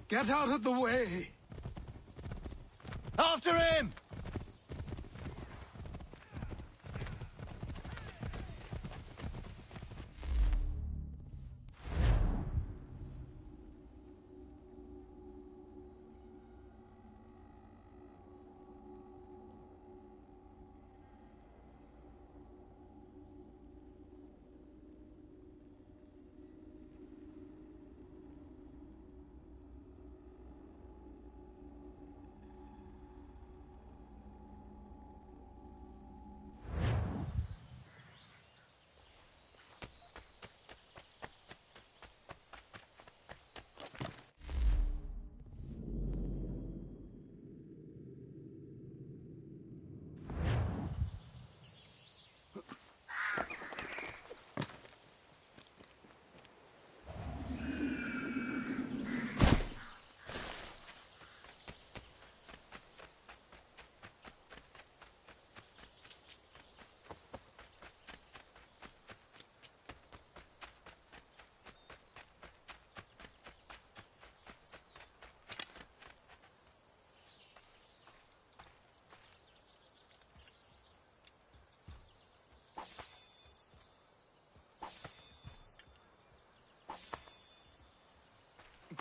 Get out of the way! After him!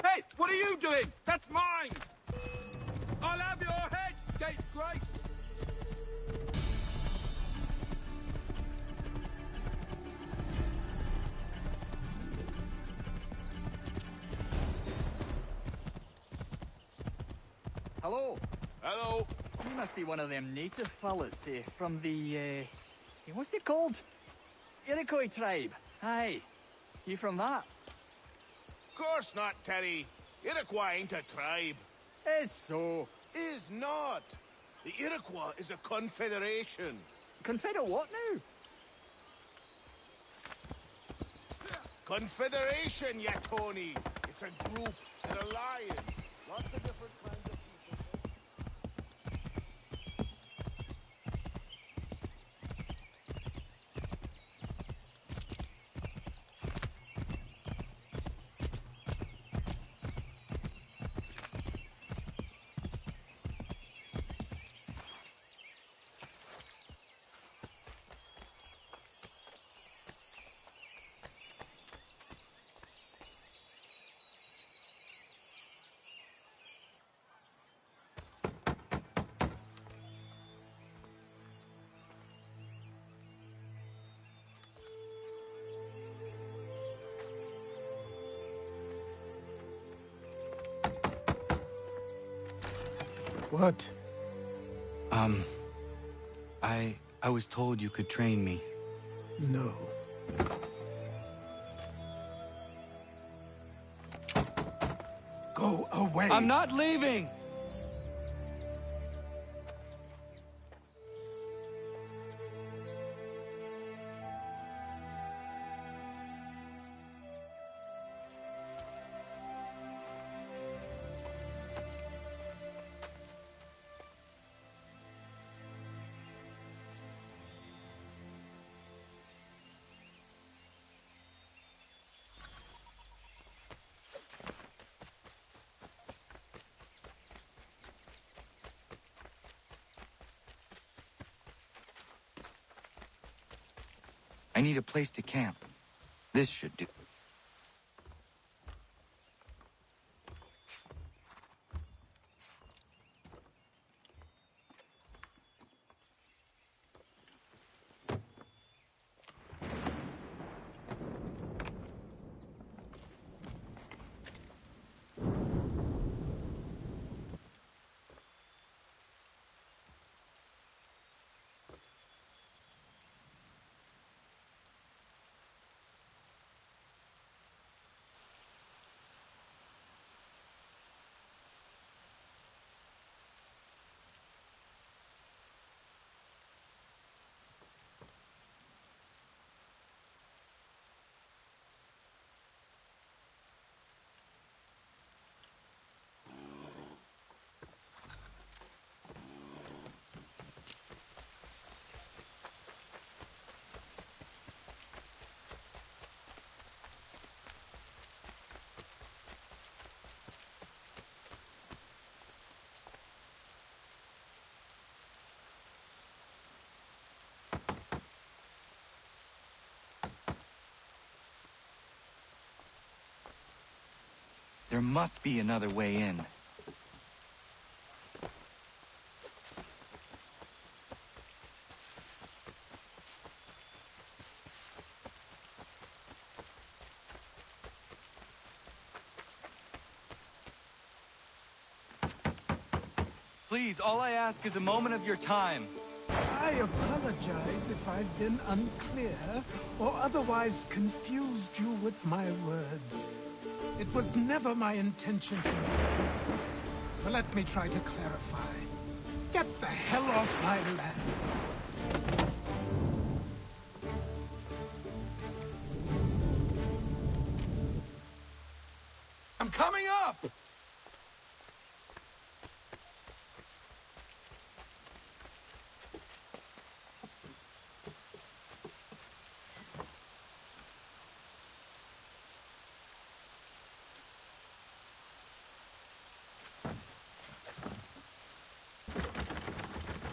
Hey, what are you doing? That's mine! I'll have your head, scapegrace! Hello. Hello. You must be one of them native fellas, from the, what's it called? Iroquois tribe. Aye. You from that? Course not, Terry. Iroquois ain't a tribe. Is so. Is not. The Iroquois is a confederation. Confederate what now? Confederation, ya Tony. It's a group, an alliance. Lots of different kinds of people. What? I was told you could train me. No. Go away! I'm not leaving! I need a place to camp. This should do. There must be another way in. Please, all I ask is a moment of your time. I apologize if I've been unclear or otherwise confused you with my words. It was never my intention to mislead. So let me try to clarify. Get the hell off my land. I'm coming up!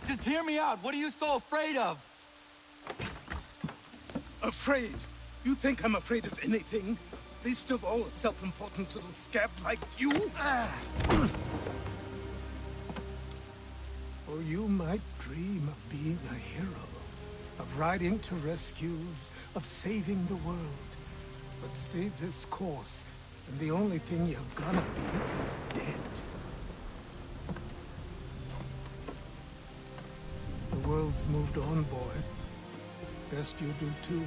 Just hear me out. What are you so afraid of? Afraid? You think I'm afraid of anything? Least of all a self-important little scab like you? Or you might dream of being a hero, of riding to rescues, of saving the world. But stay this course, and the only thing you're gonna be is dead. The world's moved on, boy. Best you do too.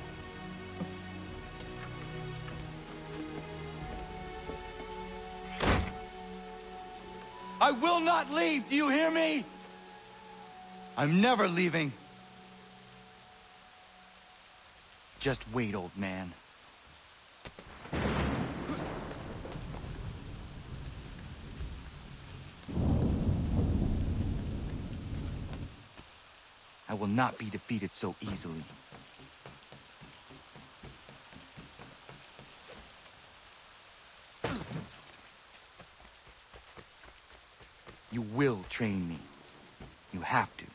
I will not leave, do you hear me? I'm never leaving. Just wait, old man. I will not be defeated so easily. You will train me. You have to.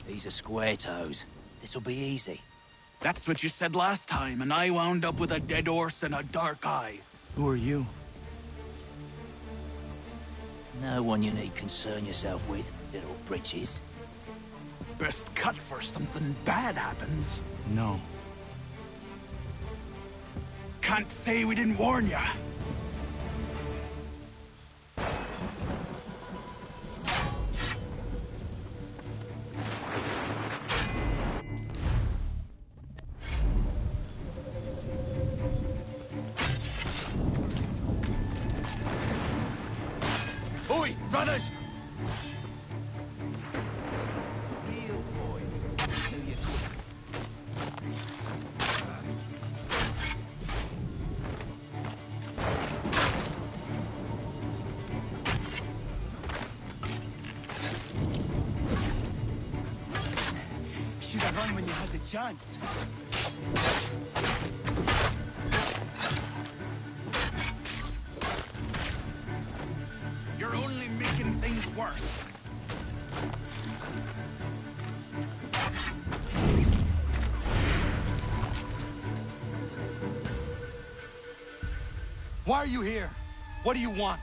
These are square toes. This'll be easy. That's what you said last time, and I wound up with a dead horse and a dark eye. Who are you? No one you need concern yourself with, little britches. Best cut for something bad happens. No. Can't say we didn't warn ya. Oi, brothers! Should have run when you had the chance. You're only making things worse. Why are you here? What do you want?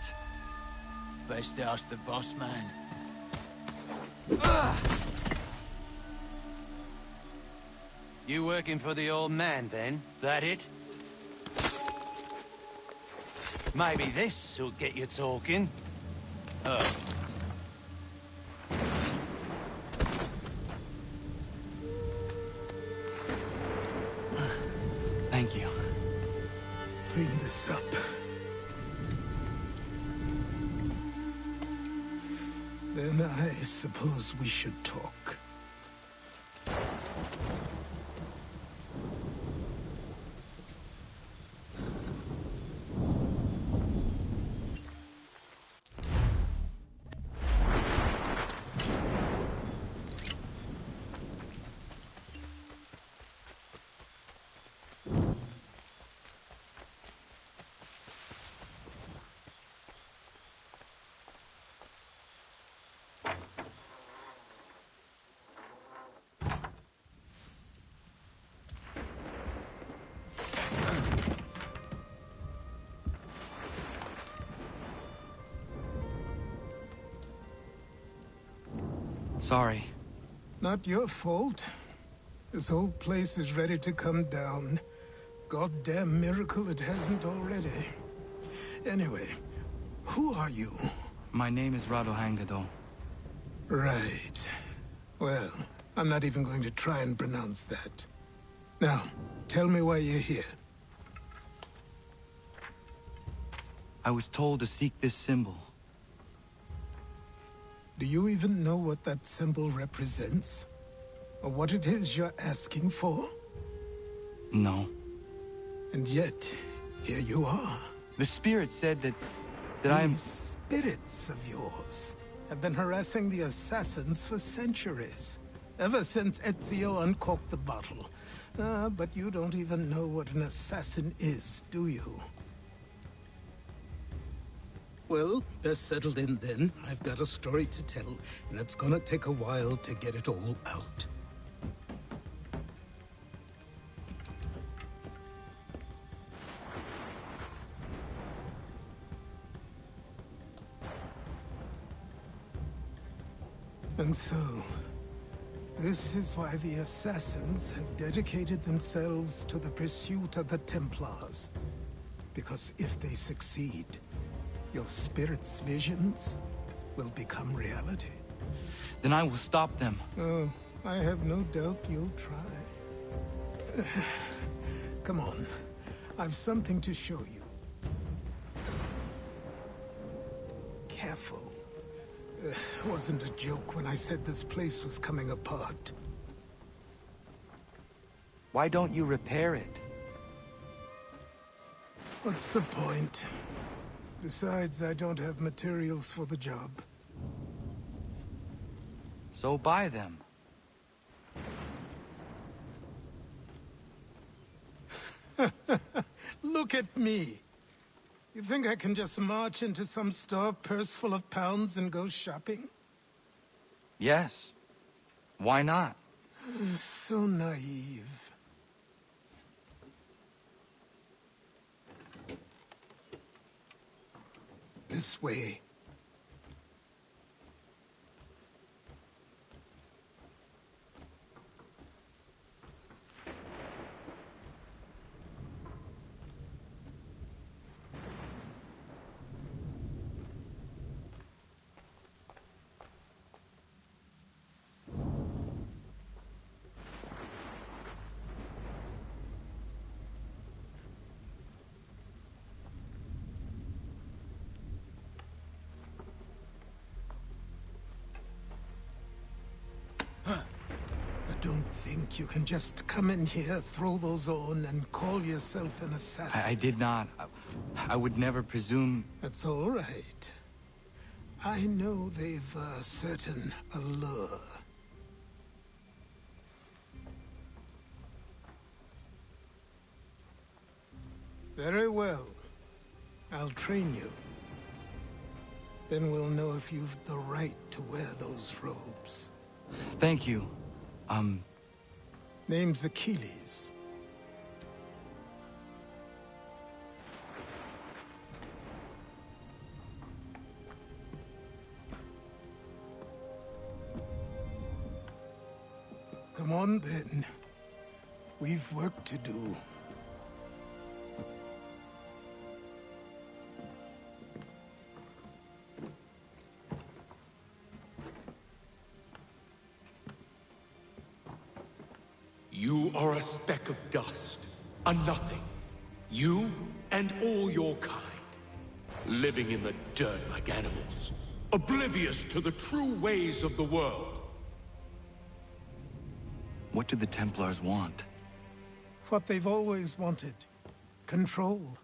Best ask the boss man. You working for the old man, then? That it? Maybe this'll get you talking. Oh. Thank you. Clean this up. Then I suppose we should talk. Sorry. Not your fault. This whole place is ready to come down. Goddamn miracle it hasn't already. Anyway, who are you? My name is Radohangado. Right. Well, I'm not even going to try and pronounce that. Now, tell me why you're here. I was told to seek this symbol. Do you even know what that symbol represents? Or what it is you're asking for? No. And yet, here you are. The spirit said that These spirits of yours have been harassing the assassins for centuries. Ever since Ezio uncorked the bottle. But you don't even know what an assassin is, do you? Well, best settled in then. I've got a story to tell, and it's gonna take a while to get it all out. And so, this is why the Assassins have dedicated themselves to the pursuit of the Templars. Because if they succeed, your spirit's visions will become reality. Then I will stop them. Oh, I have no doubt you'll try. Come on, I've something to show you. Careful. Wasn't a joke when I said this place was coming apart. Why don't you repair it? What's the point? Besides, I don't have materials for the job. So buy them. Look at me. You think I can just march into some store, purse full of pounds, and go shopping? Yes. Why not? So naive. This way. Don't think you can just come in here, throw those on, and call yourself an assassin. I did not. I would never presume... That's all right. I know they've a certain allure. Very well. I'll train you. Then we'll know if you've the right to wear those robes. Thank you. Name's Achilles. Come on, then. We've work to do. You are a speck of dust, a nothing. You and all your kind. Living in the dirt like animals. Oblivious to the true ways of the world. What do the Templars want? What they've always wanted. Control.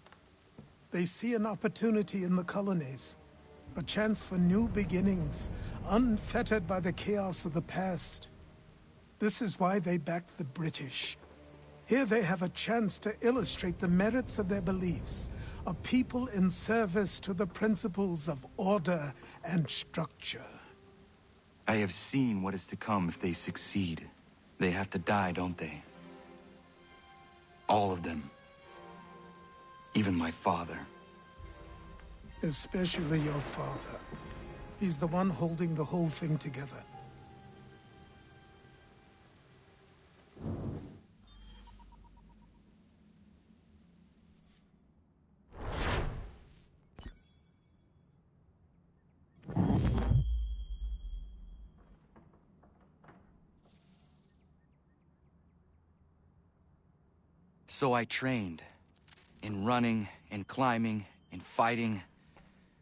They see an opportunity in the colonies. A chance for new beginnings, unfettered by the chaos of the past. This is why they backed the British. Here they have a chance to illustrate the merits of their beliefs. A people in service to the principles of order and structure. I have seen what is to come if they succeed. They have to die, don't they? All of them. Even my father. Especially your father. He's the one holding the whole thing together. So I trained. In running, in climbing, in fighting,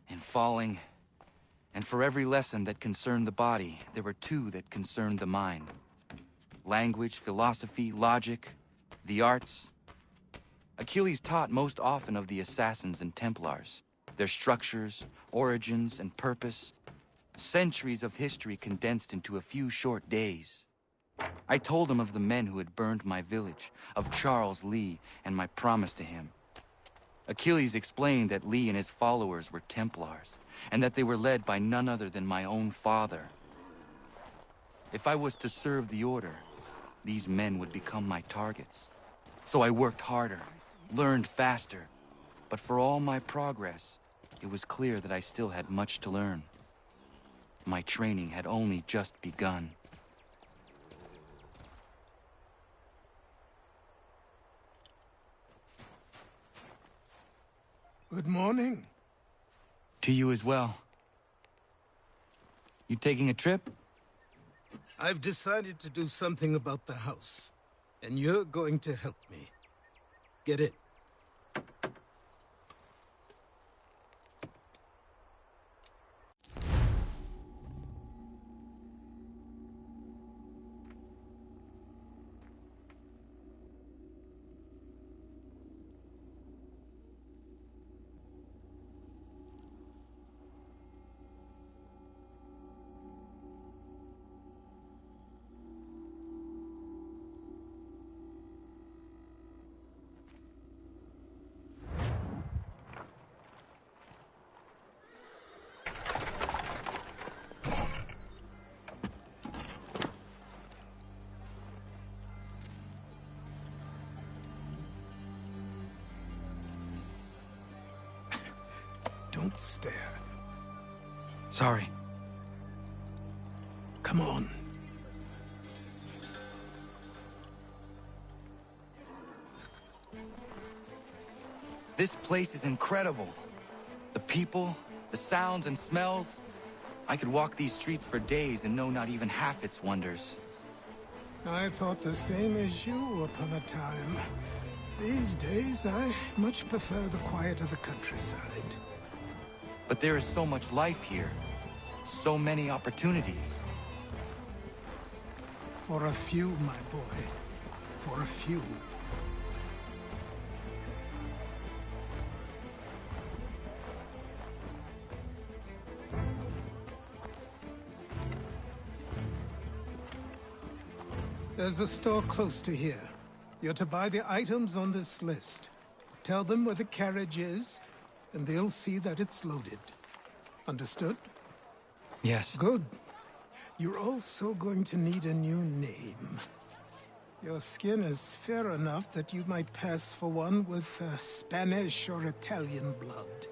in falling. And for every lesson that concerned the body, there were two that concerned the mind. Language, philosophy, logic, the arts. Achilles taught most often of the assassins and Templars, their structures, origins, and purpose. Centuries of history condensed into a few short days. I told him of the men who had burned my village, of Charles Lee, and my promise to him. Achilles explained that Lee and his followers were Templars, and that they were led by none other than my own father. If I was to serve the order, these men would become my targets. So I worked harder, learned faster, but for all my progress, it was clear that I still had much to learn. My training had only just begun. Good morning. To you as well. You taking a trip? I've decided to do something about the house, and you're going to help me. Get it? Don't stare. Sorry. Come on. This place is incredible. The people, the sounds and smells. I could walk these streets for days and know not even half its wonders. I thought the same as you upon a time. These days, I much prefer the quiet of the countryside. But there is so much life here. So many opportunities. For a few, my boy. For a few. There's a store close to here. You're to buy the items on this list. Tell them where the carriage is, and they'll see that it's loaded. Understood? Yes. Good. You're also going to need a new name. Your skin is fair enough that you might pass for one with Spanish or Italian blood.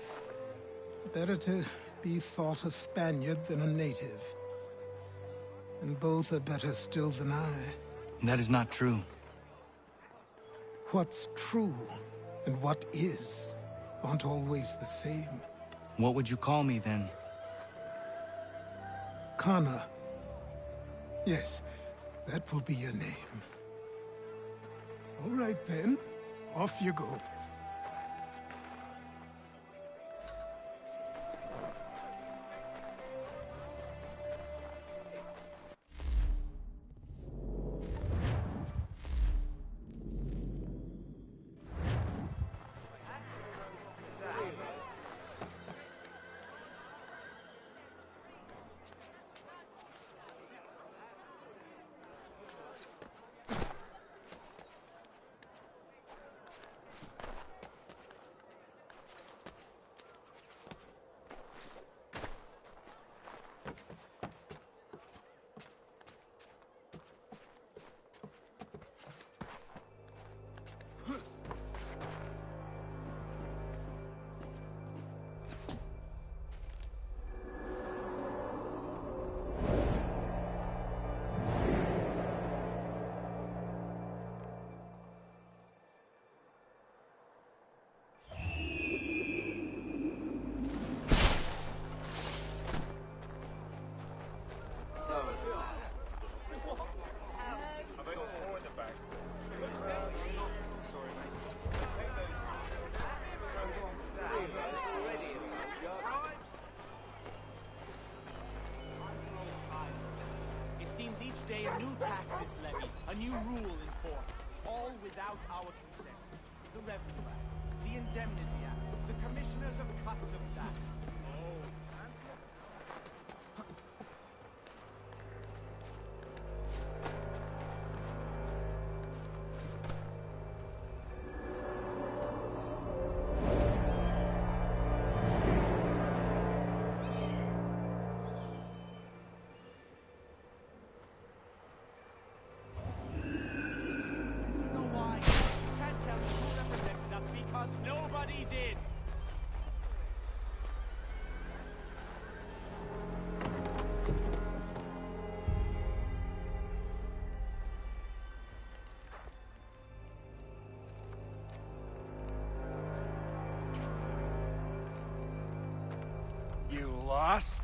Better to be thought a Spaniard than a native. And both are better still than I. That is not true. What's true and what is aren't always the same. What would you call me then? Kana. Yes, that will be your name. All right then, off you go. day a new tax is levied, a new rule enforced, all without our consent. The Revenue Act, the Indemnity Act, the Commissioners of Customs Act. Oh, nobody did. You lost?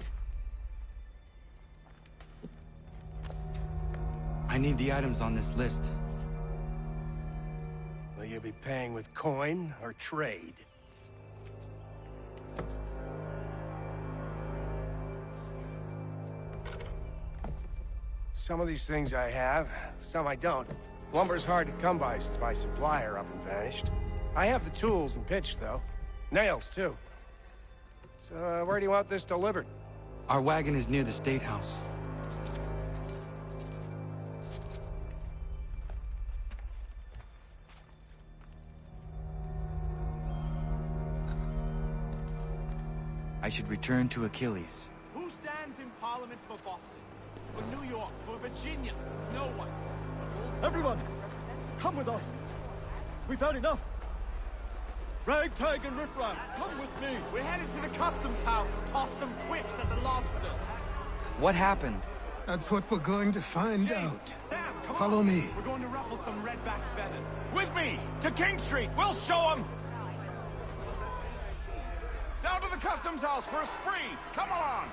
I need the items on this list. Will you be paying with coin or trade? Some of these things I have, some I don't. Lumber's hard to come by since my supplier up and vanished. I have the tools and pitch, though. Nails, too. So, where do you want this delivered? Our wagon is near the State House. I should return to Achilles. Who stands in Parliament for Boston? For New York? For Virginia? No one. Everyone, come with us. We've had enough. Ragtag and riffraff, come with me. We're headed to the customs house to toss some quips at the lobsters. What happened? That's what we're going to find out. Sam, come Follow on. me. We're going to ruffle some redback feathers. With me! To King Street! We'll show them! Down to the customs house for a spree! Come along!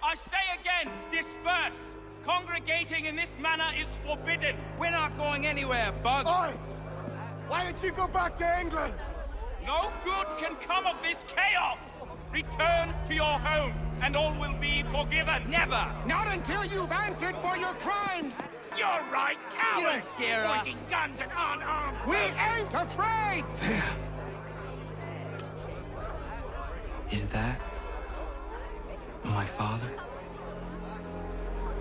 I say again, disperse! Congregating in this manner is forbidden! We're not going anywhere, Bug! Oi! Why don't you go back to England? No good can come of this chaos! Return to your homes, and all will be forgiven! Never! Not until you've answered for your crimes! You're right, cowards! You don't scare us. Pointing guns at unarmed! We ain't afraid! There. Is that my father?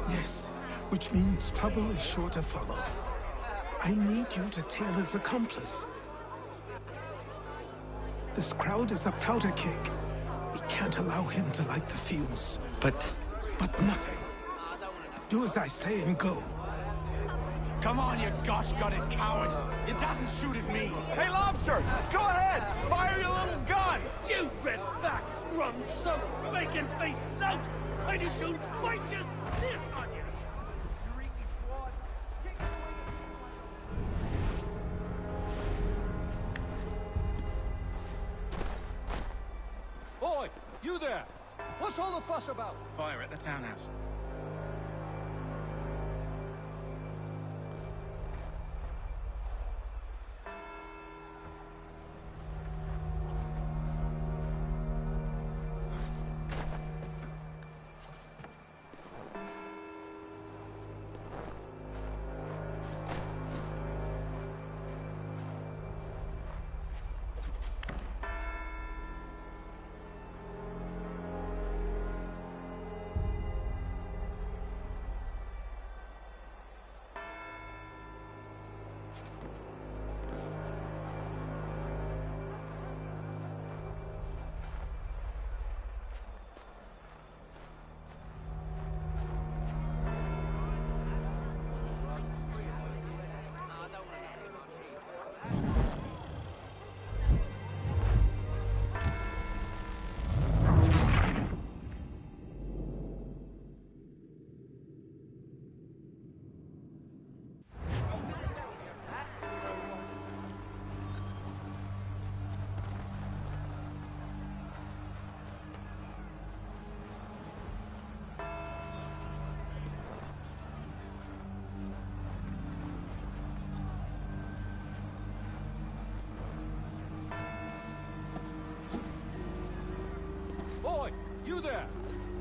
Yes, which means trouble is sure to follow. I need you to tail his accomplice. This crowd is a powder keg. We can't allow him to light the fuse. But nothing. Do as I say and go. Come on, you gosh-gutted coward. It doesn't shoot at me. Hey, Lobster! Go ahead! Fire your little gun! You red-backed, rum-soaked, bacon-faced lout! I'd as soon bite just this on you! Boy, you there! What's all the fuss about? Fire at the townhouse.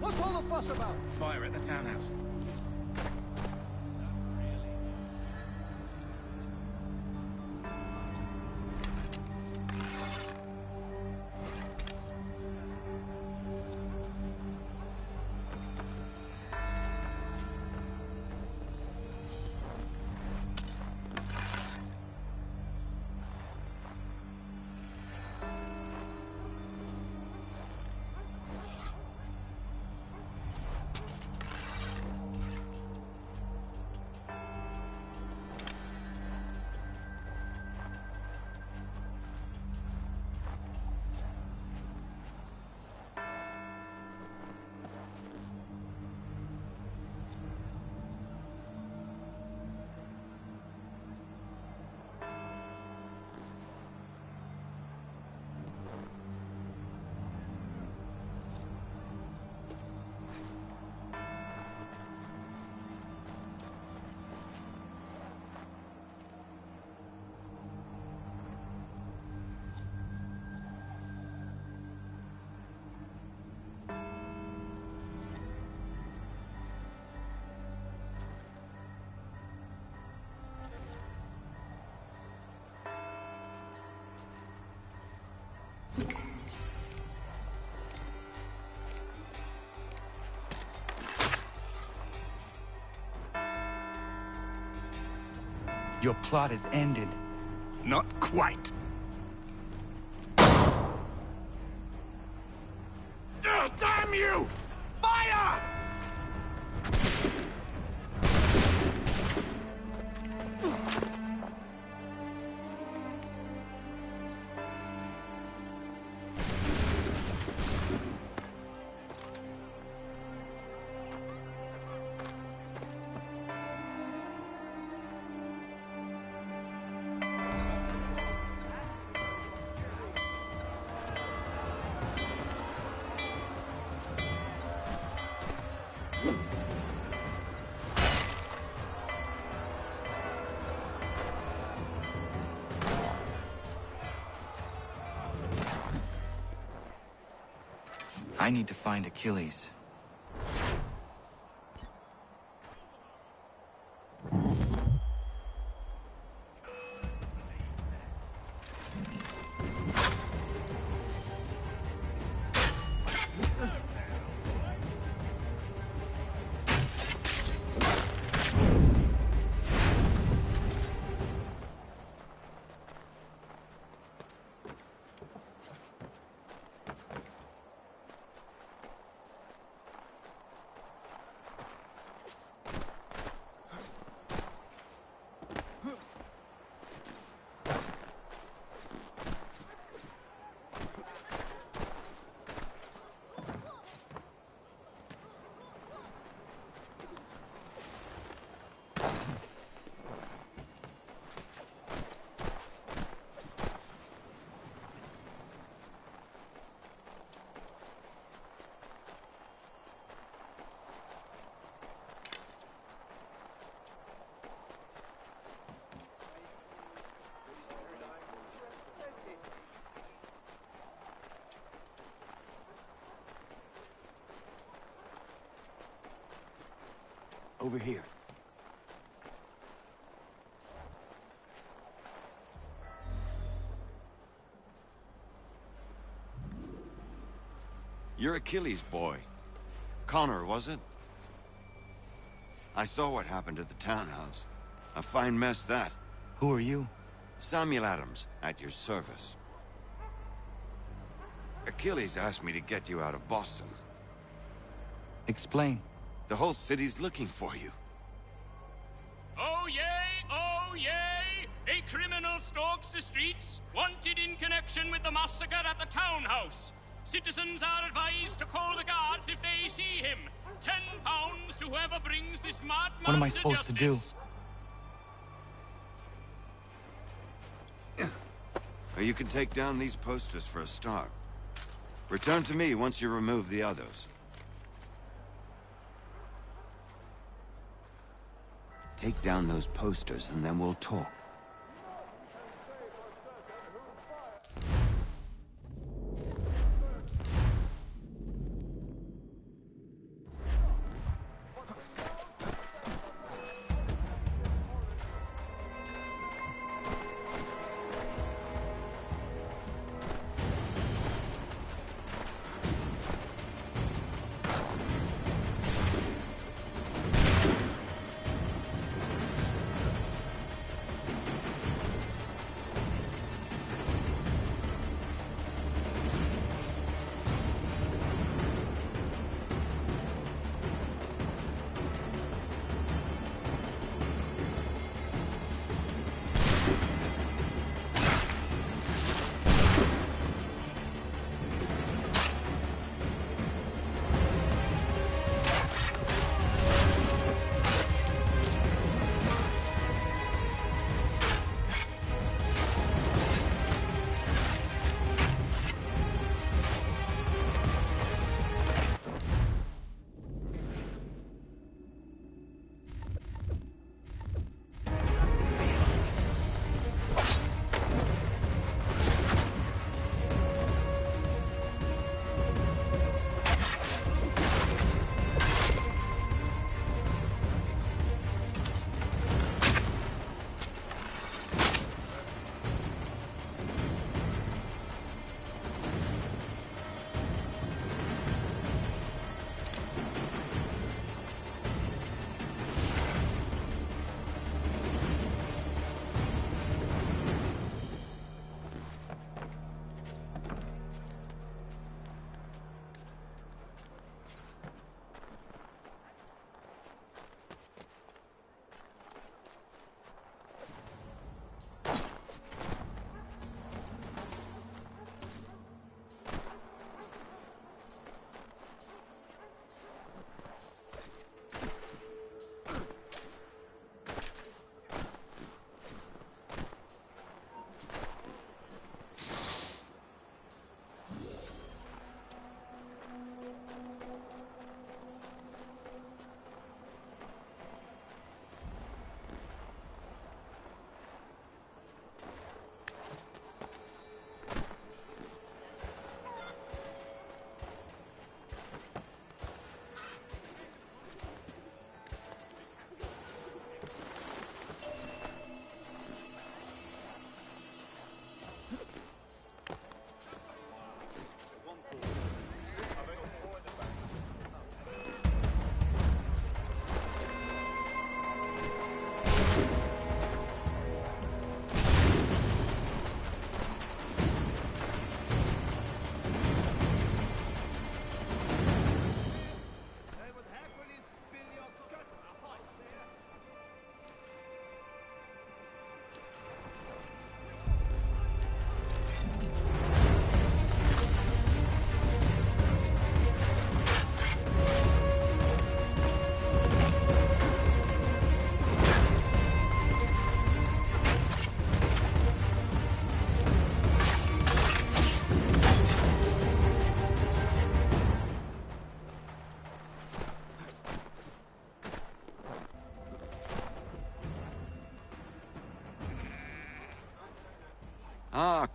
What's all the fuss about? Fire at the townhouse. Your plot is ended. Not quite. Damn you! Fire! I need to find Achilles. Over here. You're Achilles' boy. Connor, was it? I saw what happened at the townhouse. A fine mess, that. Who are you? Samuel Adams, at your service. Achilles asked me to get you out of Boston. Explain. The whole city's looking for you. Oh yay, oh yay! A criminal stalks the streets, wanted in connection with the massacre at the townhouse. Citizens are advised to call the guards if they see him. £10 to whoever brings this madman What am I supposed to do? You can take down these posters for a start. Return to me once you remove the others. Take down those posters and then we'll talk.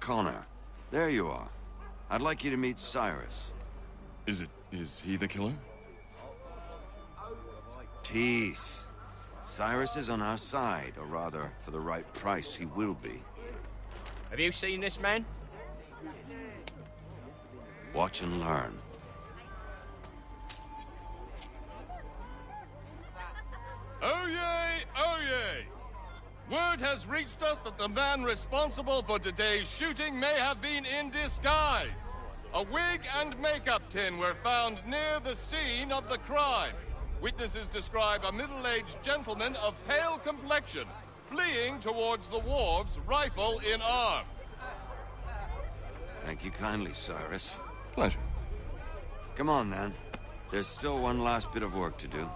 Connor. There you are. I'd like you to meet Cyrus. Is he the killer? Peace. Cyrus is on our side, or rather, for the right price, he will be. Have you seen this man? Watch and learn. Oh yay, oh yay! Word has reached us that the man responsible for today's shooting may have been in disguise. A wig and makeup tin were found near the scene of the crime. Witnesses describe a middle-aged gentleman of pale complexion fleeing towards the wharves, rifle in arm. Thank you kindly, Cyrus. Pleasure. Come on, then. There's still one last bit of work to do.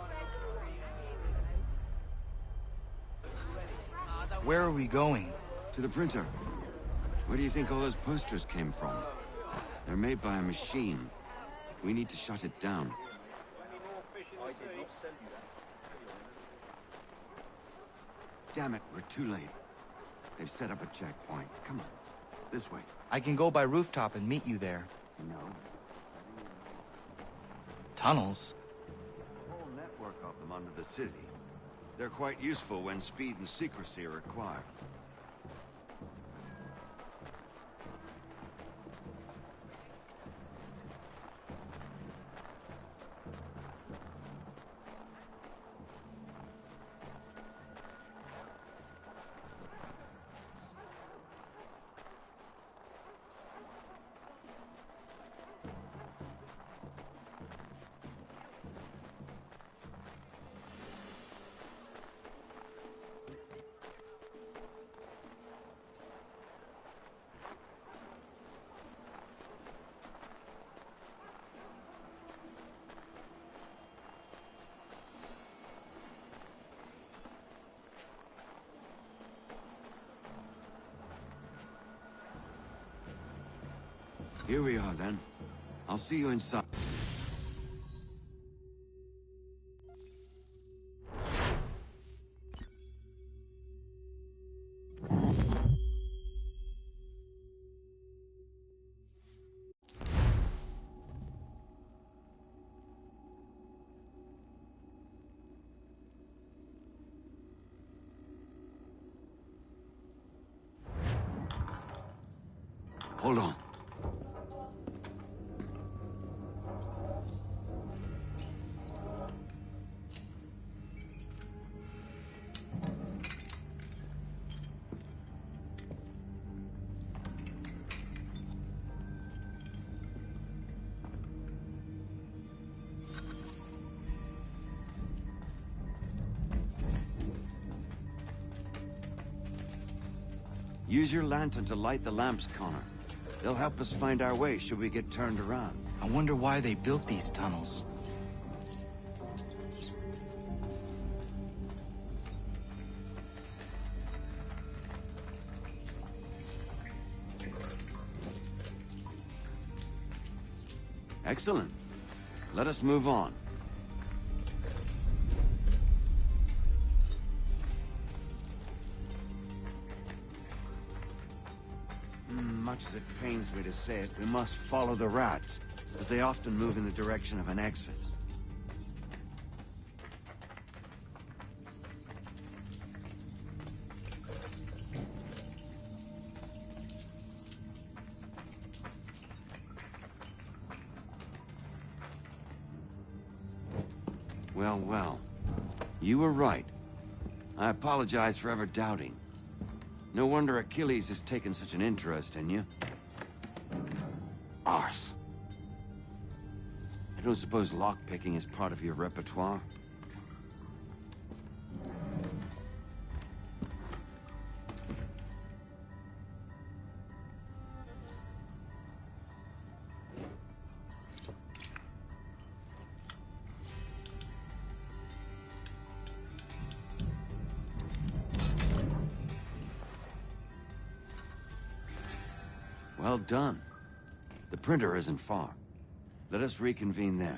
Where are we going? To the printer. Where do you think all those posters came from? They're made by a machine. We need to shut it down. Damn it, we're too late. They've set up a checkpoint. Come on, this way. I can go by rooftop and meet you there. No. Tunnels? A whole network of them under the city. They're quite useful when speed and secrecy are required. Here we are, then. I'll see you inside. Hold on. Use your lantern to light the lamps, Connor. They'll help us find our way should we get turned around. I wonder why they built these tunnels. Excellent. Let us move on. Much as it pains me to say it, we must follow the rats, as they often move in the direction of an exit. Well, well. You were right. I apologize for ever doubting. No wonder Achilles has taken such an interest in you. Arse. I don't suppose lockpicking is part of your repertoire? Well done. The printer isn't far. Let us reconvene there.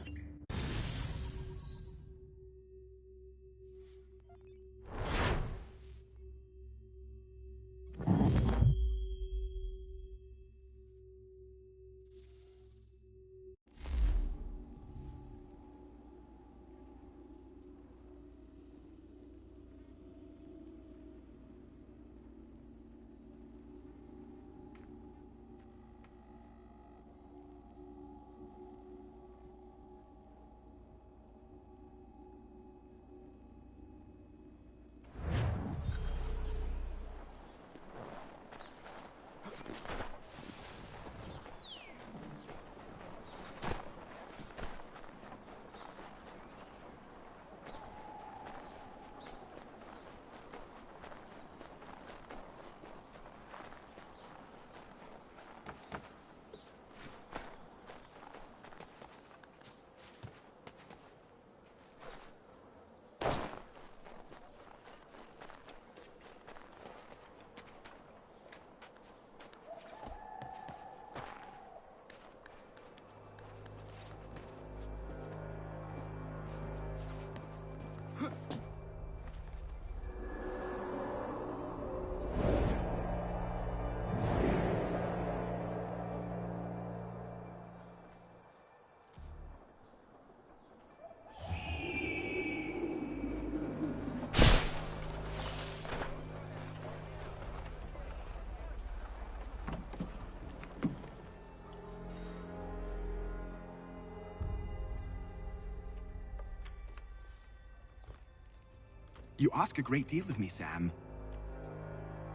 You ask a great deal of me, Sam.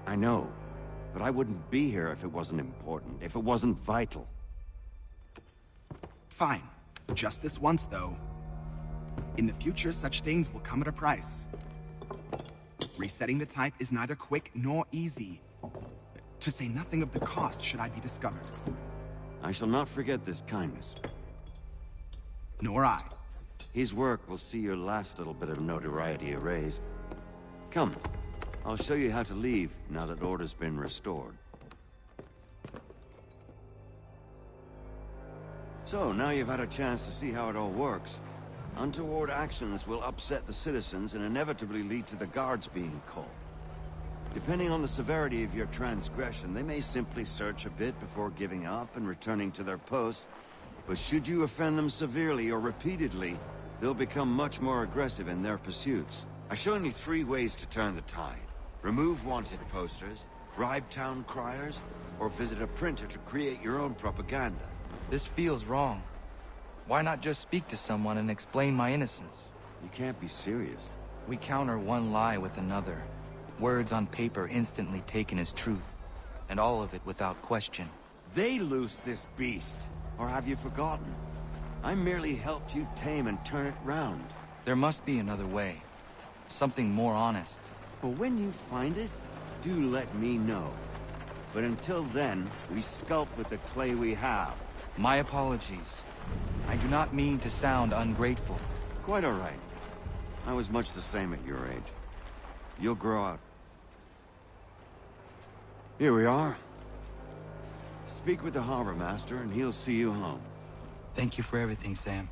I know, but I wouldn't be here if it wasn't important, if it wasn't vital. Fine. Just this once, though. In the future, such things will come at a price. Resetting the type is neither quick nor easy. To say nothing of the cost should I be discovered. I shall not forget this kindness. Nor I. His work will see your last little bit of notoriety erased. Come, I'll show you how to leave now that order's been restored. So, now you've had a chance to see how it all works. Untoward actions will upset the citizens and inevitably lead to the guards being called. Depending on the severity of your transgression, they may simply search a bit before giving up and returning to their posts. But should you offend them severely or repeatedly, they'll become much more aggressive in their pursuits. I've shown you 3 ways to turn the tide. Remove wanted posters, bribe town criers, or visit a printer to create your own propaganda. This feels wrong. Why not just speak to someone and explain my innocence? You can't be serious. We counter one lie with another. Words on paper instantly taken as truth. And all of it without question. They loosed this beast. Or have you forgotten? I merely helped you tame and turn it round. There must be another way. Something more honest. But when you find it, do let me know. But until then, we sculpt with the clay we have. My apologies. I do not mean to sound ungrateful. Quite all right. I was much the same at your age. You'll grow out. Here we are. Speak with the harbor master and he'll see you home. Thank you for everything, Sam.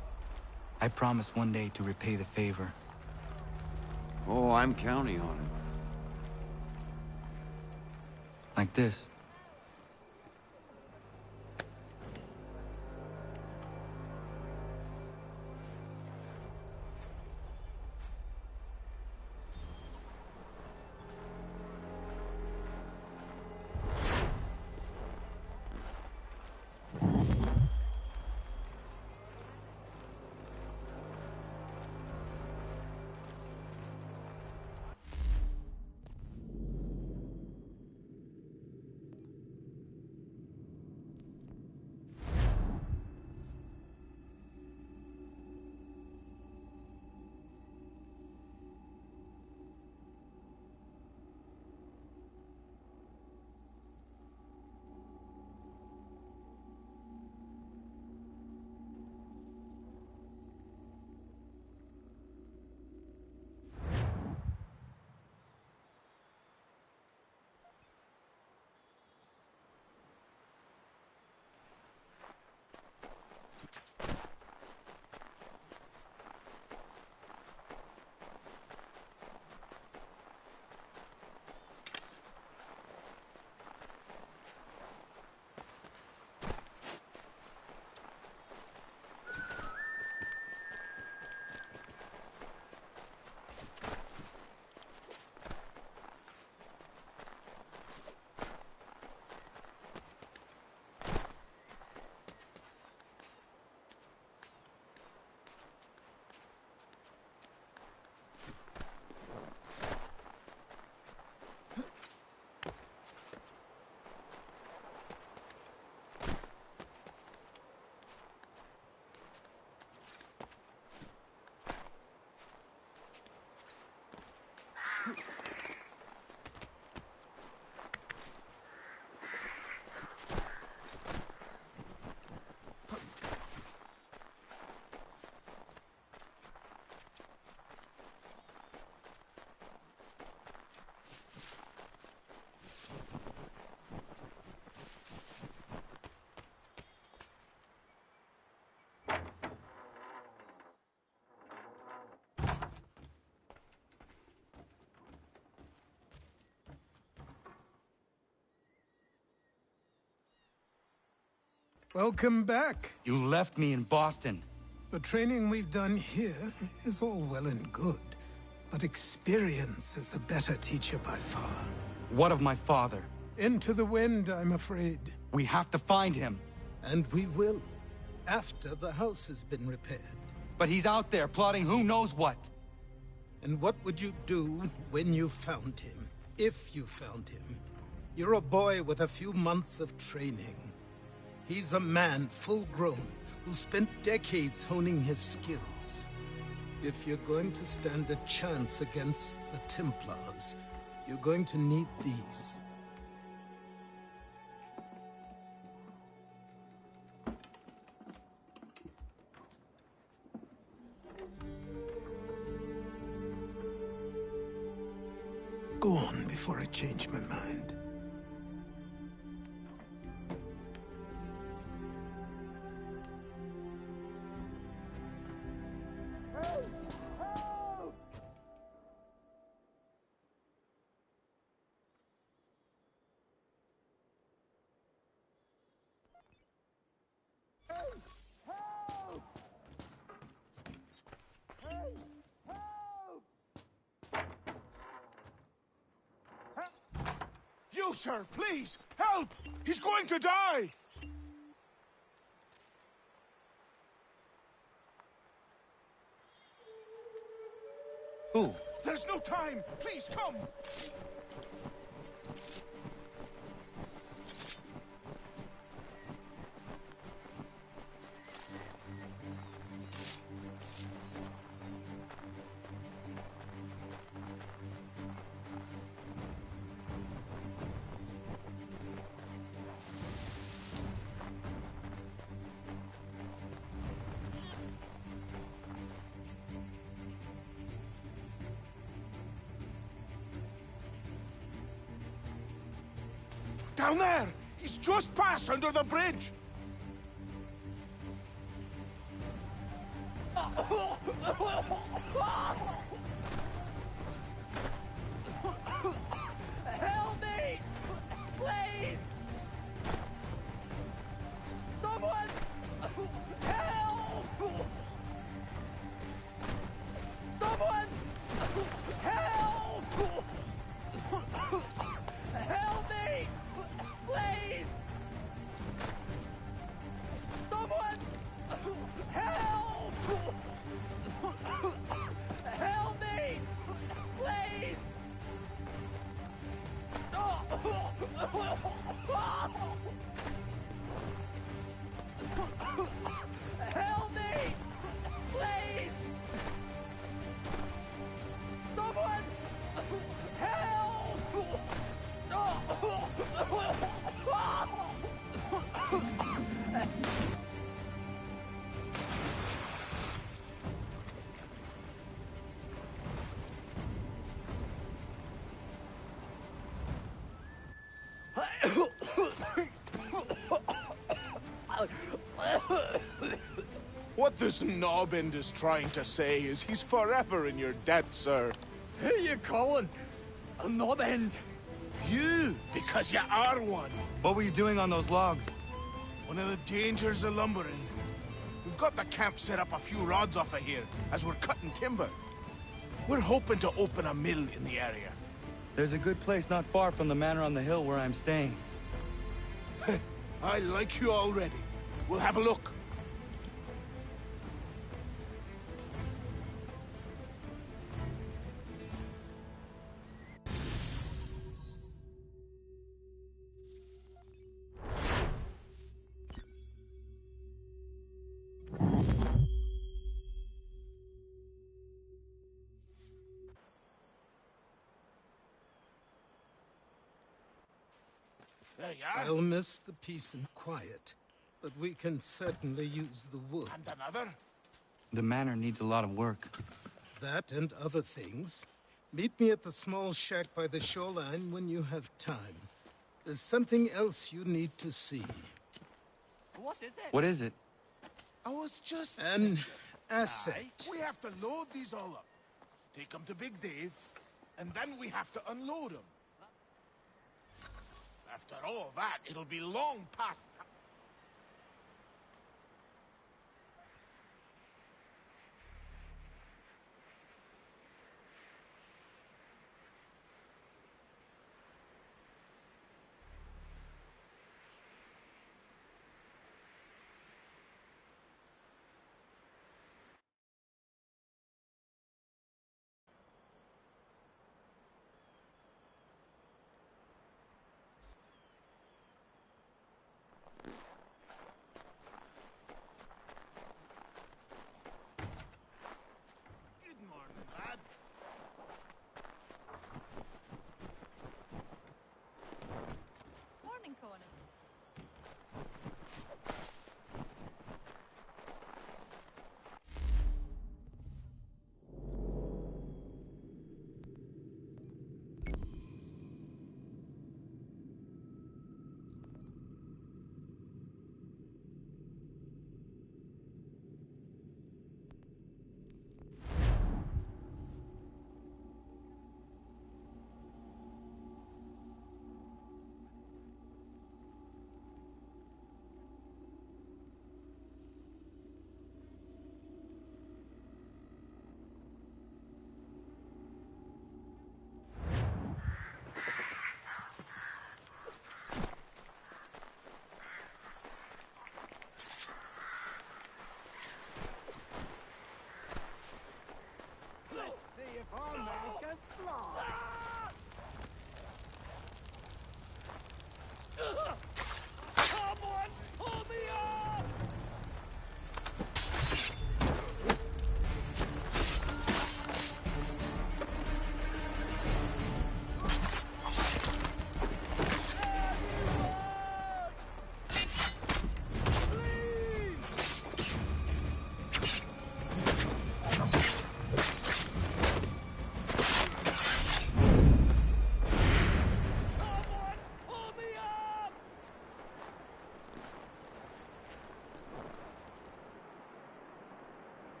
I promise one day to repay the favor. Oh, I'm counting on it. Like this. Welcome back. You left me in Boston. The training we've done here is all well and good, but experience is a better teacher by far. What of my father? Into the wind, I'm afraid. We have to find him. And we will, after the house has been repaired. But he's out there plotting who knows what. And what would you do when you found him? If you found him? You're a boy with a few months of training. He's a man, full grown, who spent decades honing his skills. If you're going to stand a chance against the Templars, you're going to need these. Go on before I change my mind. You, sir, please, help! He's going to die! Who? There's no time! Please, come! Down there! He's just passed under the bridge! Help me! Please! Someone! Help! Someone! Help! Help me! Please! Someone! Help! Help me! Please! Help me! Please! Someone! What this knobbend is trying to say is he's forever in your debt, sir. Who you calling? A knob end? You, because you are one. What were you doing on those logs? One of the dangers of lumbering. We've got the camp set up a few rods off of here, as we're cutting timber. We're hoping to open a mill in the area. There's a good place not far from the manor on the hill where I'm staying. I like you already. We'll have a look. There you are. I'll miss the peace and quiet, but we can certainly use the wood. And another? The manor needs a lot of work. That and other things. Meet me at the small shack by the shoreline when you have time. There's something else you need to see. What is it? What is it? I was just... An asset. We have to load these all up. Take them to Big Dave, and then we have to unload them. After all that, it'll be long past...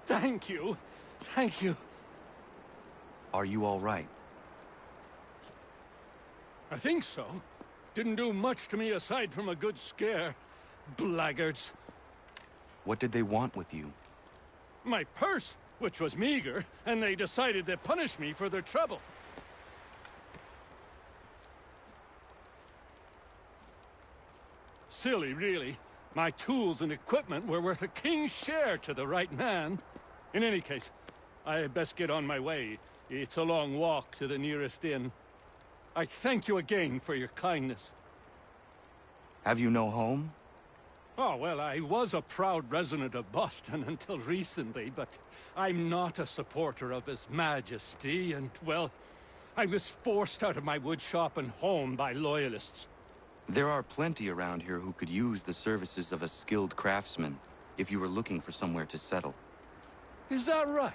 Thank you. Thank you. Are you all right? I think so. Didn't do much to me aside from a good scare. Blackguards. What did they want with you? My purse, which was meager, and they decided to punish me for their trouble. Silly, really. My tools and equipment were worth a king's share to the right man. In any case, I had best get on my way. It's a long walk to the nearest inn. I thank you again for your kindness. Have you no home? Oh, well, I was a proud resident of Boston until recently, but I'm not a supporter of His Majesty, and, well, I was forced out of my woodshop and home by loyalists. There are plenty around here who could use the services of a skilled craftsman, if you were looking for somewhere to settle. Is that right?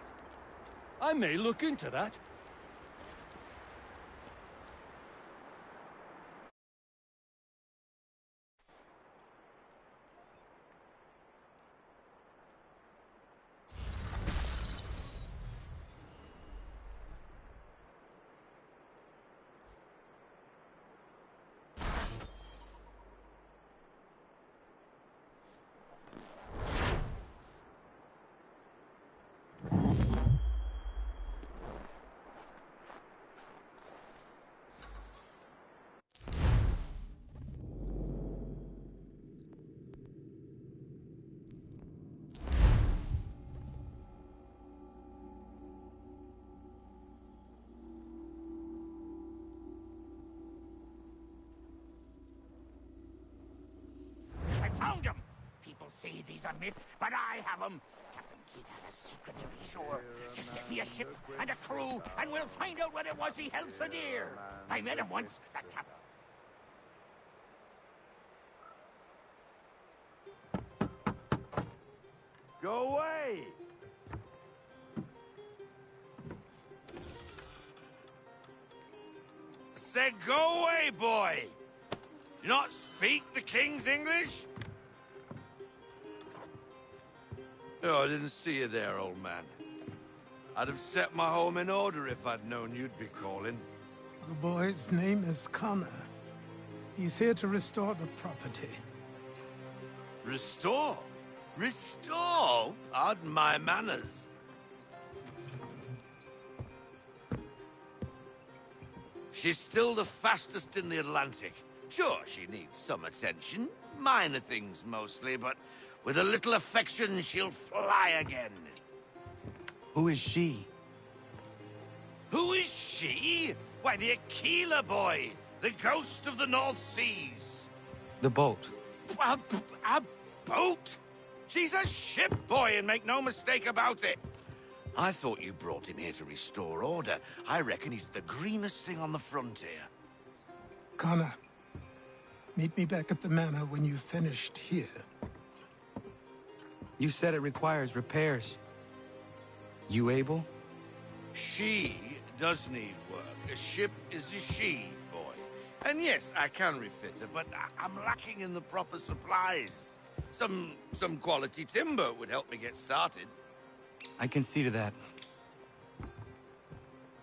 I may look into that. Found him! People say these are myths, but I have them. Captain Kidd had a secret to be sure. Just get me a ship and a crew, and we'll find out what it was he held so dear. I met him once, the captain. Go away! I said go away, boy! Do you not speak the King's English? Oh, I didn't see you there, old man. I'd have set my home in order if I'd known you'd be calling. The boy's name is Connor. He's here to restore the property. Restore? Restore? Pardon my manners. She's still the fastest in the Atlantic. Sure, she needs some attention. Minor things mostly, but with a little affection, she'll fly again. Who is she? Who is she? Why, the Aquila boy, the ghost of the North Seas. The boat. A boat? She's a ship, boy, and make no mistake about it. I thought you brought him here to restore order. I reckon he's the greenest thing on the frontier. Connor, meet me back at the manor when you've finished here. You said it requires repairs. You able? She does need work. A ship is a she, boy. And yes, I can refit her, but I'm lacking in the proper supplies. Some quality timber would help me get started. I can see to that.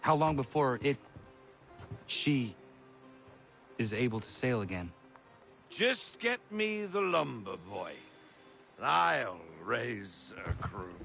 How long before she is able to sail again? Just get me the lumber, boy. I'll raise a crew.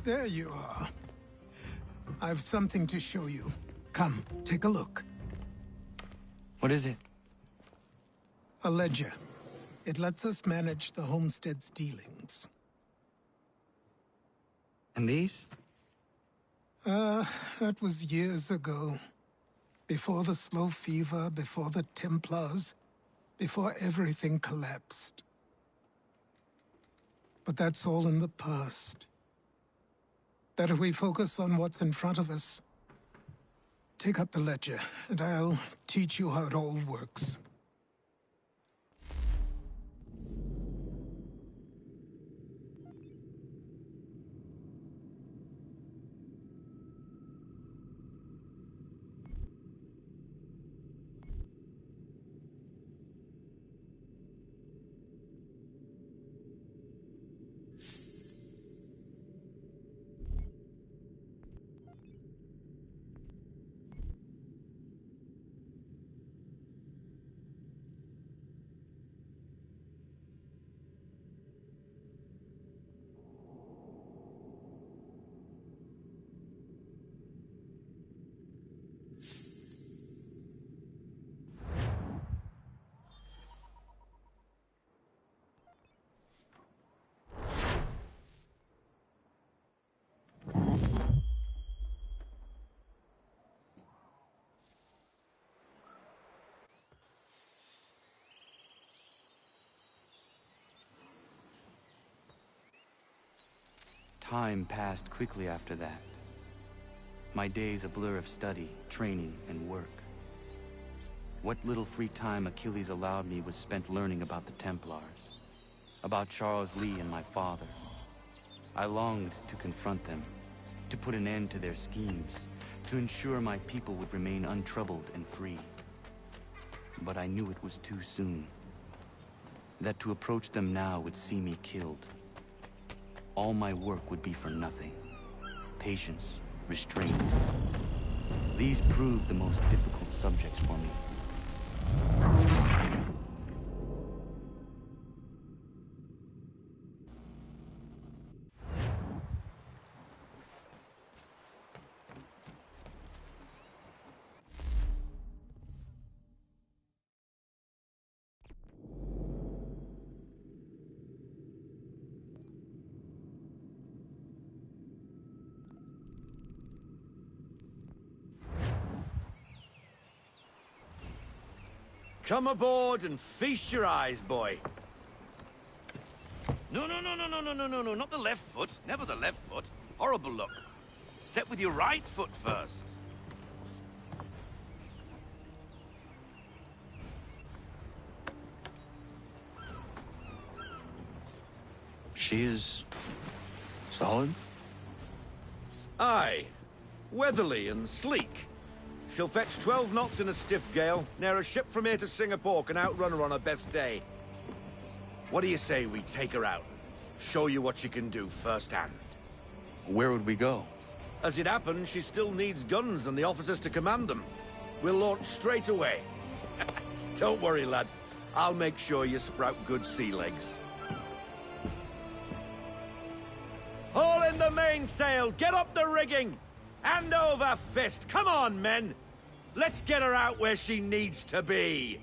There you are. I've something to show you. Come, take a look. What is it? A ledger. It lets us manage the homestead's dealings. And these? That was years ago. Before the slow fever, before the Templars, before everything collapsed. But that's all in the past. Better we focus on what's in front of us. Take up the ledger, and I'll teach you how it all works. Time passed quickly after that. My days a blur of study, training, and work. What little free time Achilles allowed me was spent learning about the Templars, about Charles Lee and my father. I longed to confront them, to put an end to their schemes, to ensure my people would remain untroubled and free. But I knew it was too soon, that to approach them now would see me killed. All my work would be for nothing. Patience, restraint. These proved the most difficult subjects for me. Come aboard and feast your eyes, boy. No, not the left foot. Never the left foot. Horrible look. Step with your right foot first. She is... solid? Aye. Weatherly and sleek. She'll fetch 12 knots in a stiff gale. Ne'er a ship from here to Singapore can outrun her on her best day. What do you say we take her out? Show you what she can do firsthand. Where would we go? As it happens, she still needs guns and the officers to command them. We'll launch straight away. Don't worry, lad. I'll make sure you sprout good sea legs. Haul in the mainsail! Get up the rigging! Hand over fist! Come on, men! Let's get her out where she needs to be!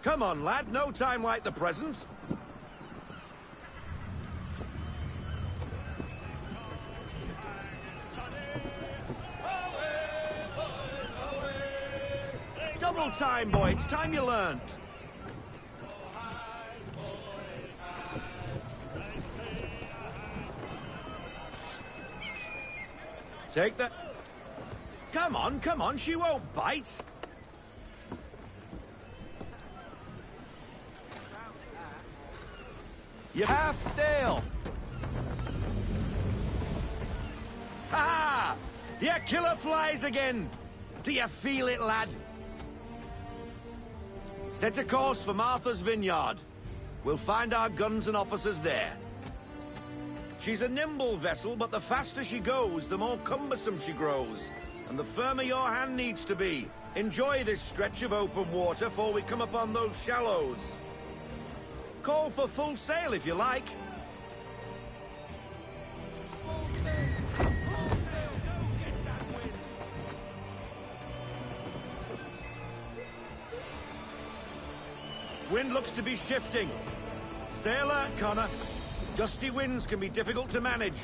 Come on, lad. No time like the present. Double time, boy. It's time you learned. Take that. Come on. She won't bite. You half sail! Ha! Your killer flies again! Do you feel it, lad? Set a course for Martha's Vineyard. We'll find our guns and officers there. She's a nimble vessel, but the faster she goes, the more cumbersome she grows. And the firmer your hand needs to be. Enjoy this stretch of open water before we come upon those shallows. Call for full sail if you like. Wind looks to be shifting. Stay alert, Connor. Gusty winds can be difficult to manage.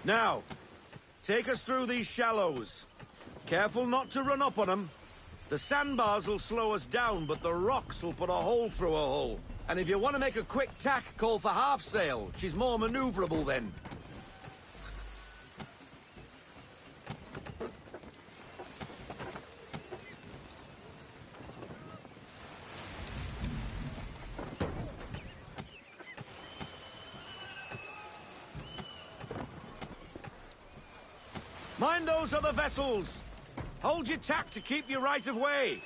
Now, take us through these shallows. Careful not to run up on them. The sandbars will slow us down, but the rocks will put a hole through a hull. And if you want to make a quick tack, call for half sail. She's more maneuverable then. Mind those other vessels! Hold your tack to keep your right of way!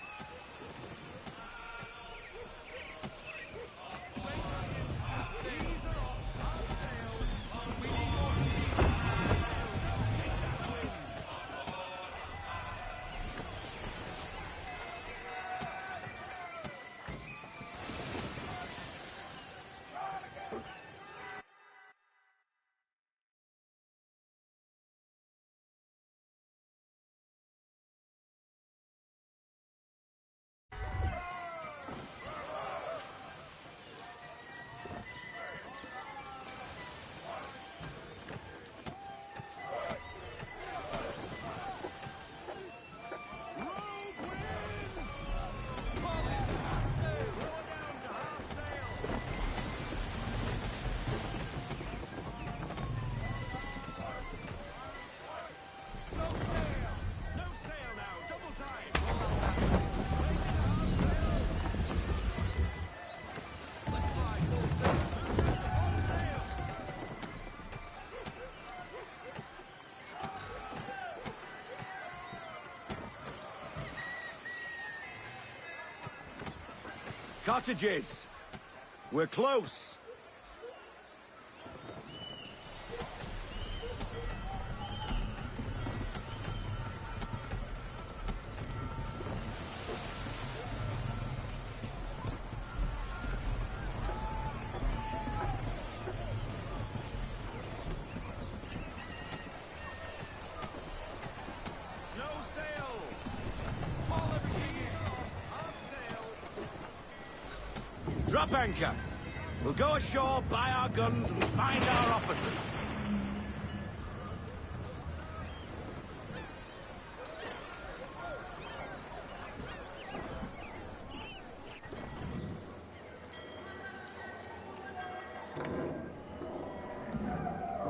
Cottages! We're close! Drop anchor. We'll go ashore, buy our guns, and find our officers.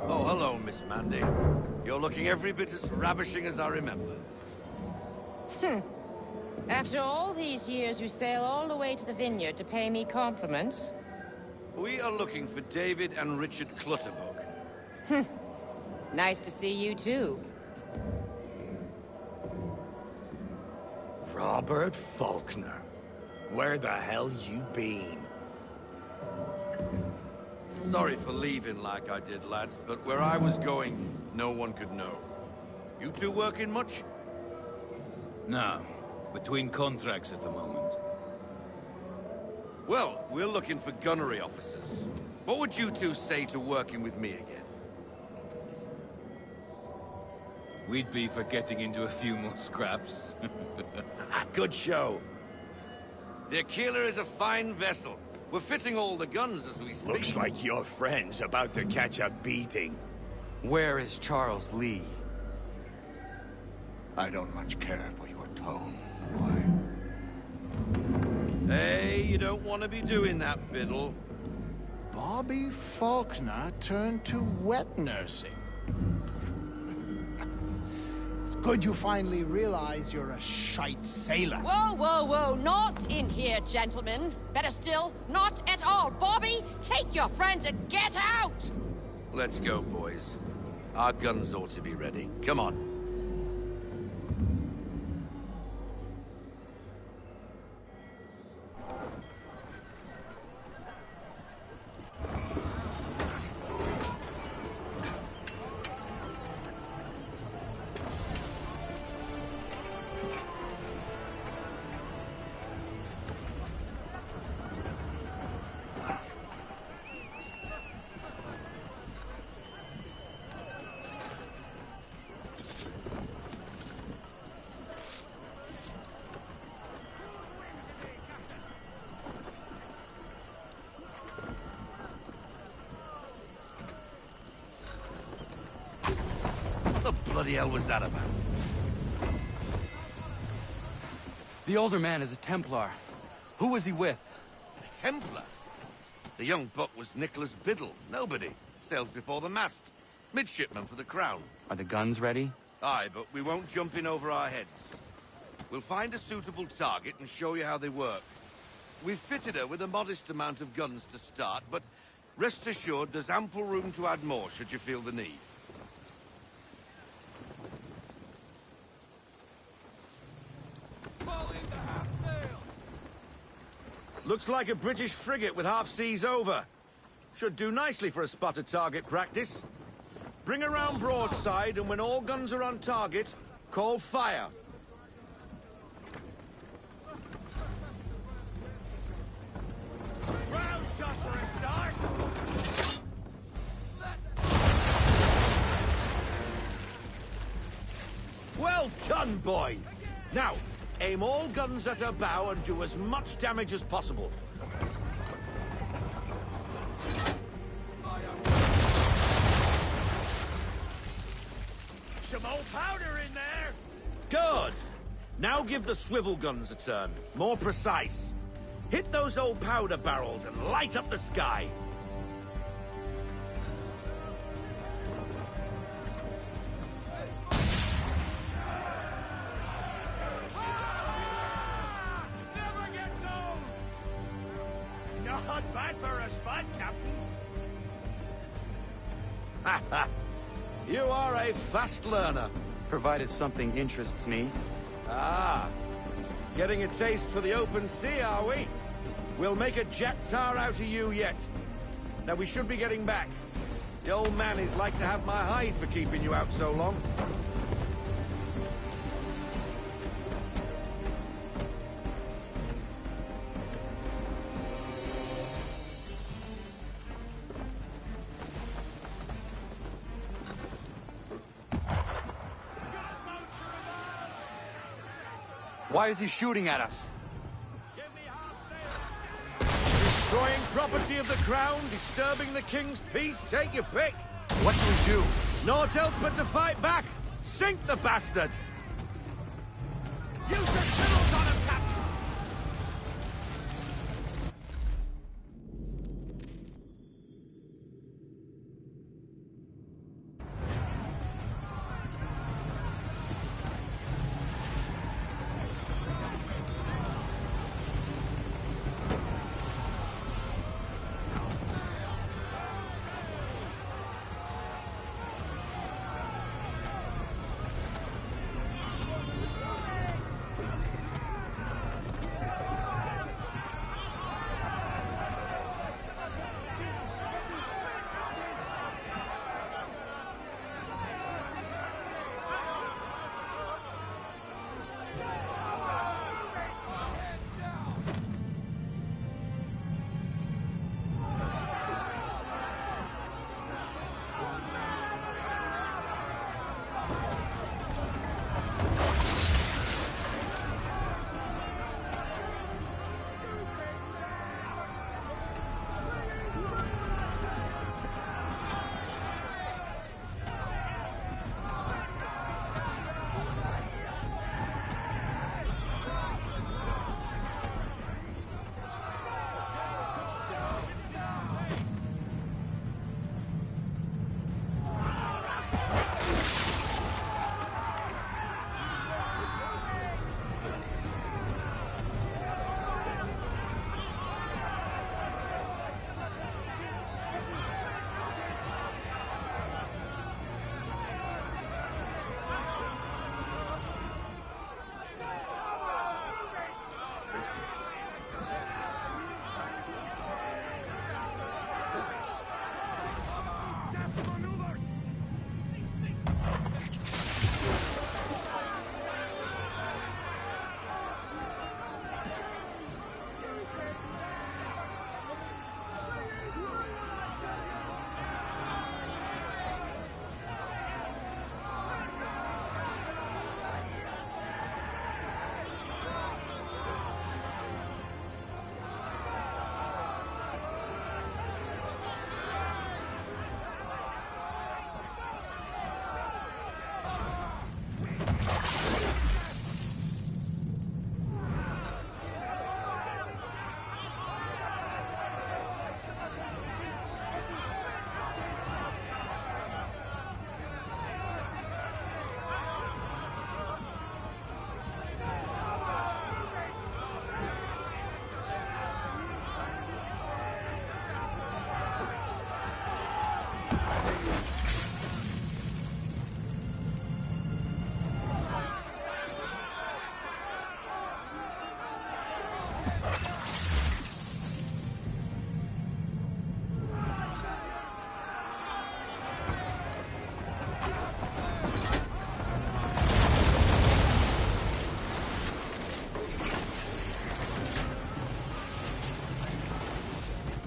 Oh, hello, Miss Mandy. You're looking every bit as ravishing as I remember. After all these years, you sail all the way to the vineyard to pay me compliments? We are looking for David and Richard Clutterbuck. Nice to see you, too. Robert Faulkner. Where the hell you been? Sorry for leaving like I did, lads, but where I was going, no one could know. You two working much? No. Between contracts at the moment. Well, we're looking for gunnery officers. What would you two say to working with me again? We'd be for getting into a few more scraps. Good show. The Aquila is a fine vessel. We're fitting all the guns as we speak. Looks like your friend's about to catch a beating. Where is Charles Lee? I don't much care for your tone. Hey, you don't want to be doing that, Biddle. Bobby Faulkner turned to wet nursing. It's good you finally realize you're a shite sailor. Whoa, whoa, whoa, not in here, gentlemen. Better still, not at all. Bobby, take your friends and get out! Let's go, boys. Our guns ought to be ready. Come on. What the bloody hell was that about? The older man is a Templar. Who was he with? A Templar? The young buck was Nicholas Biddle. Nobody. Sails before the mast. Midshipman for the Crown. Are the guns ready? Aye, but we won't jump in over our heads. We'll find a suitable target and show you how they work. We've fitted her with a modest amount of guns to start, but rest assured there's ample room to add more should you feel the need. Looks like a British frigate with half seas over. Should do nicely for a spotted target practice. Bring her round broadside, and when all guns are on target, call fire. Round shot for a start. Well done, boy. Now, aim all guns at her bow and do as much damage as possible. Some old powder in there. Good. Now give the swivel guns a turn. More precise. Hit those old powder barrels and light up the sky. Never gets old. Not bad for a spud, Captain. Ha ha! You are a fast learner. Provided something interests me. Ah, getting a taste for the open sea, are we? We'll make a jack tar out of you yet. Now we should be getting back. The old man is like to have my hide for keeping you out so long. Why is he shooting at us? Destroying property of the crown, disturbing the king's peace, take your pick. What do we do? Naught else but to fight back. Sink the bastard. Use your fiddles on him, Captain.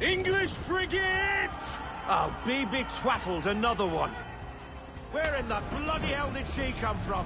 English frigate! I'll be betwattled, another one. Where in the bloody hell did she come from?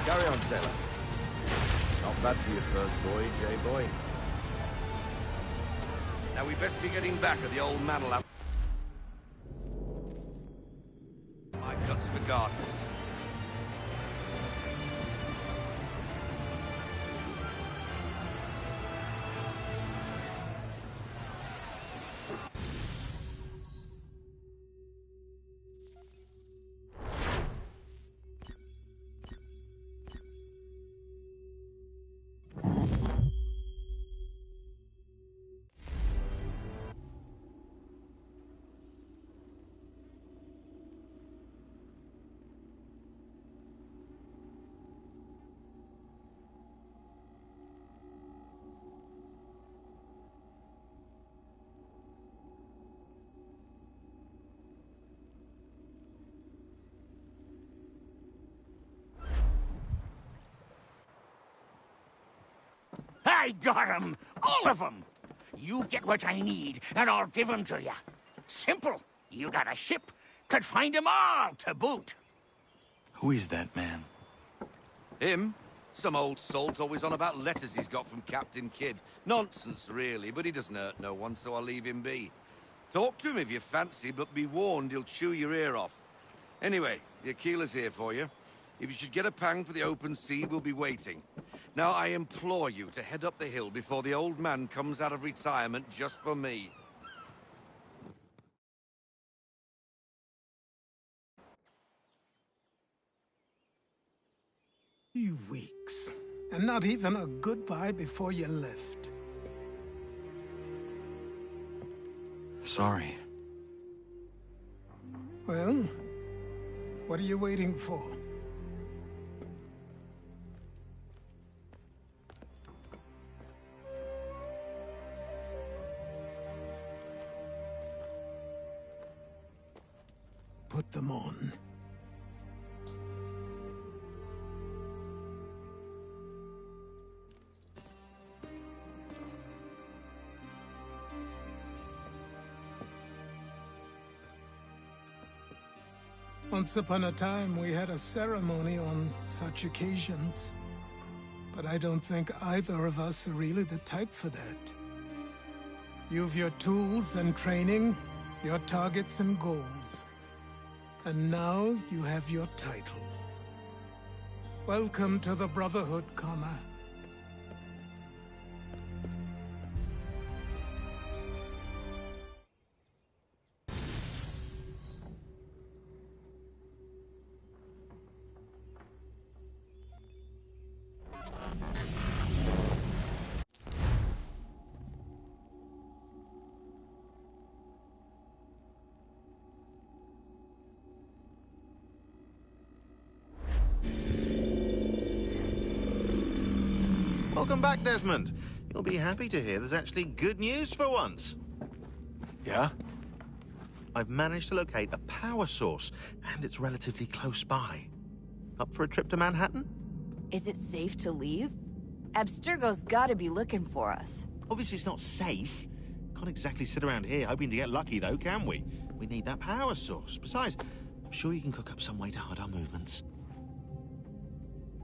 Carry on, sailor. Not bad for your first voyage, eh, boy? Now we best be getting back at the old manor lab. My guts for garters. I got 'em! All of 'em! You get what I need, and I'll give 'em to you. Simple. You got a ship. Could find 'em all to boot. Who is that man? Him? Some old salt always on about letters he's got from Captain Kidd. Nonsense, really, but he doesn't hurt no one, so I'll leave him be. Talk to him if you fancy, but be warned he'll chew your ear off. Anyway, the Aquila's here for you. If you should get a pang for the open sea, we'll be waiting. Now, I implore you to head up the hill before the old man comes out of retirement just for me. Weeks. And not even a goodbye before you left. Sorry. Well, what are you waiting for? Put them on. Once upon a time, we had a ceremony on such occasions. But I don't think either of us are really the type for that. You've your tools and training, your targets and goals. And now you have your title. Welcome to the Brotherhood, Connor. Welcome back, Desmond. You'll be happy to hear there's actually good news for once. Yeah? I've managed to locate a power source, and it's relatively close by. Up for a trip to Manhattan? Is it safe to leave? Abstergo's gotta be looking for us. Obviously it's not safe. Can't exactly sit around here hoping to get lucky, though, can we? We need that power source. Besides, I'm sure you can cook up some way to hide our movements.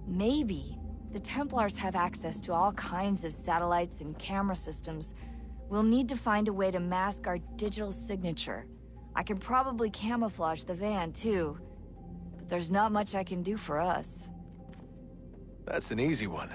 Maybe. The Templars have access to all kinds of satellites and camera systems. We'll need to find a way to mask our digital signature. I can probably camouflage the van, too. But there's not much I can do for us. That's an easy one.